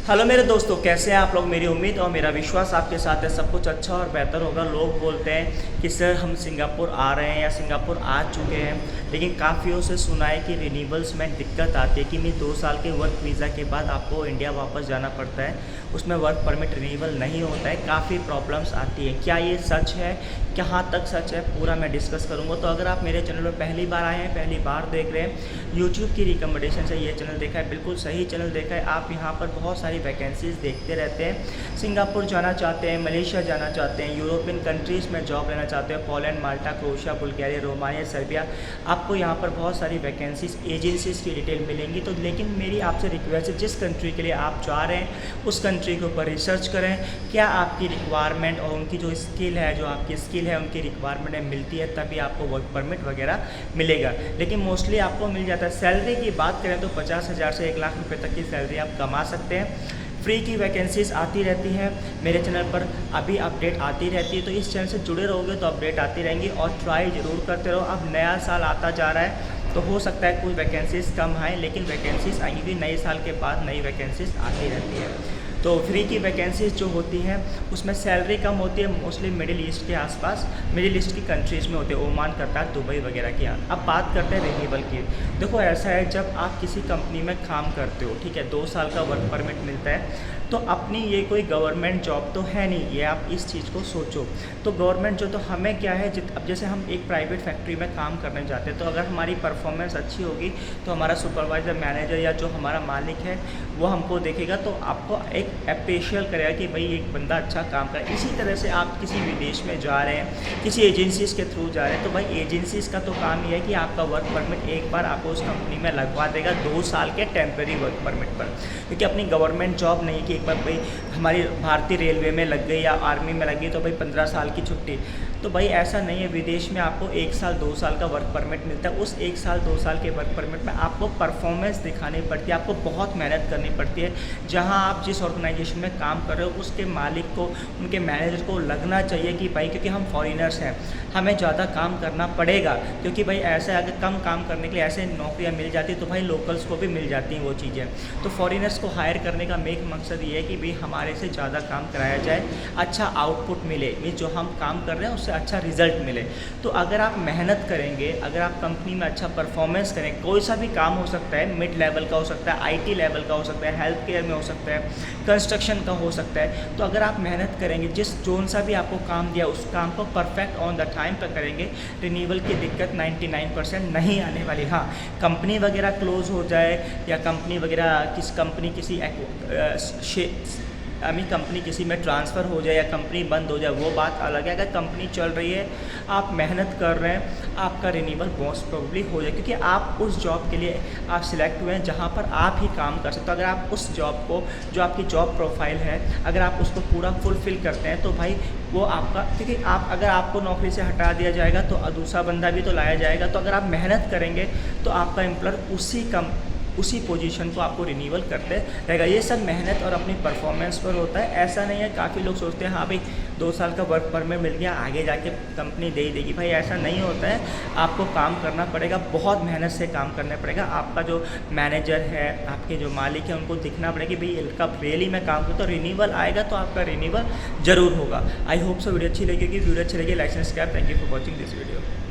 Hello मेरे दोस्तों, कैसे हैं आप लोग। मेरी उम्मीद और मेरा विश्वास आपके साथ है सब कुछ अच्छा और बेहतर होगा। लोग बोलते हैं कि सर हम सिंगापुर आ रहे हैं या सिंगापुर आ चुके हैं, लेकिन काफ़ियों से सुना है कि रिन्यूअल्स में दिक्कत आती है कि नहीं 2 साल के वर्क वीज़ा के बाद आपको इंडिया वापस जाना पड़ता है, उसमें वर्क परमिट रिन्यूअल नहीं होता है, काफ़ी प्रॉब्लम्स आती है। क्या ये सच है, कहाँ तक सच है, पूरा मैं डिस्कस करूँगा। तो अगर आप मेरे चैनल पर पहली बार आए हैं, पहली बार देख रहे हैं, यूट्यूब की रिकमेंडेशन से ये चैनल देखा है, बिल्कुल सही चैनल देखा है। आप यहाँ पर बहुत सारी वैकेंसीज़ देखते रहते हैं। सिंगापुर जाना चाहते हैं, मलेशिया जाना चाहते हैं, यूरोपियन कंट्रीज़ में जॉब लेना चाहते हैं, पोलैंड, माल्टा, क्रोएशिया, बुल्गारिया, रोमानिया, सर्बिया, आपको यहाँ पर बहुत सारी वैकेंसीज़ एजेंसीज़ की डिटेल मिलेंगी। तो लेकिन मेरी आपसे रिक्वेस्ट है, जिस कंट्री के लिए आप जा रहे हैं उस कंट्री के ऊपर रिसर्च करें, क्या आपकी रिक्वायरमेंट और उनकी जो स्किल है, जो आपकी स्किल है, उनकी रिक्वायरमेंट मिलती है, तभी आपको वर्क परमिट वगैरह मिलेगा। लेकिन मोस्टली आपको मिल जाता है। सैलरी की बात करें तो 50,000 से 1 लाख रुपए तक की सैलरी आप कमा सकते हैं। फ्री की वैकेंसीज़ आती रहती हैं मेरे चैनल पर, अभी अपडेट आती रहती है। तो इस चैनल से जुड़े रहोगे तो अपडेट आती रहेंगी और ट्राई ज़रूर करते रहो। अब नया साल आता जा रहा है तो हो सकता है कुछ वैकेंसीज़ कम आएँ, लेकिन वैकेंसीज़ आएंगी भी, नए साल के बाद नई वैकेंसीज़ आती रहती है। तो फ्री की वैकेंसीज़ जो होती हैं उसमें सैलरी कम होती है, मोस्टली मिडिल ईस्ट के आसपास, मिडिल ईस्ट की कंट्रीज़ में होते हैं, ओमान, कतार, दुबई वगैरह की। अब बात करते हैं रिन्यूअल की। देखो ऐसा है, जब आप किसी कंपनी में काम करते हो, ठीक है, 2 साल का वर्क परमिट मिलता है, तो अपनी ये कोई गवर्नमेंट जॉब तो है नहीं, ये आप इस चीज़ को सोचो। तो गवर्नमेंट जो, तो हमें क्या है, अब जैसे हम एक प्राइवेट फैक्ट्री में काम करने जाते हैं, तो अगर हमारी परफॉर्मेंस अच्छी होगी तो हमारा सुपरवाइज़र, मैनेजर या जो हमारा मालिक है वो हमको देखेगा, तो आपको एक अप्रिशिएट करेगा कि भाई एक बंदा अच्छा काम कर। इसी तरह से आप किसी विदेश में जा रहे हैं, किसी एजेंसीज़ के थ्रू जा रहे हैं, तो भाई एजेंसीज़ का तो काम ये है कि आपका वर्क परमिट एक बार आपको उस कंपनी में लगवा देगा 2 साल के टेम्प्रेरी वर्क परमिट पर। क्योंकि अपनी गवर्नमेंट जॉब नहीं कि एक बार भाई हमारी भारतीय रेलवे में लग गई या आर्मी में लग गई तो भाई 15 साल की छुट्टी, तो भाई ऐसा नहीं है। विदेश में आपको 1 साल 2 साल का वर्क परमिट मिलता है। उस 1 साल 2 साल के वर्क परमिट में आपको परफॉर्मेंस दिखानी पड़ती है, आपको बहुत मेहनत करनी पड़ती है। जहां आप जिस ऑर्गेनाइजेशन में काम कर रहे हो उसके मालिक को, उनके मैनेजर को लगना चाहिए कि भाई, क्योंकि हम फॉरेनर्स हैं, हमें ज़्यादा काम करना पड़ेगा। क्योंकि भाई ऐसा अगर कम काम करने के लिए ऐसे नौकरियाँ मिल जाती तो भाई लोकल्स को भी मिल जाती हैं वो चीज़ें। तो फॉरेनर्स को हायर करने का मेन मकसद ये है कि भाई हमारे से ज़्यादा काम कराया जाए, अच्छा आउटपुट मिले, मीन्स जो हम काम कर रहे हैं उससे अच्छा रिजल्ट मिले। तो अगर आप मेहनत करेंगे, अगर आप कंपनी में अच्छा परफॉर्मेंस करें, कोई सा भी काम हो सकता है, मिड लेवल का हो सकता है, आईटी लेवल का हो सकता है, हेल्थ केयर में हो सकता है, कंस्ट्रक्शन का हो सकता है, तो अगर आप मेहनत करेंगे, जिस जोन सा भी आपको काम दिया उस काम को परफेक्ट ऑन द टाइम पर करेंगे, रिन्यूअल की दिक्कत 99% नहीं आने वाली। हाँ, कंपनी वगैरह क्लोज हो जाए या कंपनी वगैरह कंपनी किसी में ट्रांसफ़र हो जाए या कंपनी बंद हो जाए, वो बात अलग है। अगर कंपनी चल रही है, आप मेहनत कर रहे हैं, आपका रिन्यूअल मोस्ट प्रोबेबली हो जाए, क्योंकि आप उस जॉब के लिए आप सिलेक्ट हुए हैं जहाँ पर आप ही काम कर सकते हो। अगर आप उस जॉब को, जो आपकी जॉब प्रोफाइल है, अगर आप उसको पूरा फुलफ़िल करते हैं तो भाई वो आपका, क्योंकि अगर आपको नौकरी से हटा दिया जाएगा तो दूसरा बंदा भी तो लाया जाएगा। तो अगर आप मेहनत करेंगे तो आपका एम्प्लॉयर उसी पोजीशन को आपको रिन्यूअल करते रहेगा। ये सब मेहनत और अपनी परफॉर्मेंस पर होता है। ऐसा नहीं है, काफ़ी लोग सोचते हैं हाँ भाई 2 साल का वर्क परमिट मिल गया, आगे जाके कंपनी दे ही देगी। भाई ऐसा नहीं होता है, आपको काम करना पड़ेगा, बहुत मेहनत से काम करना पड़ेगा। आपका जो मैनेजर है, आपके जो मालिक है, उनको दिखना पड़ेगा कि भाई इनका रियली मैं काम करता हूँ। रिन्यूअल आएगा तो आपका रिन्यूअल जरूर होगा। आई होप सो वीडियो अच्छी लगेगी। वीडियो अच्छी लगी like and subscribe. Thank you for watching this video.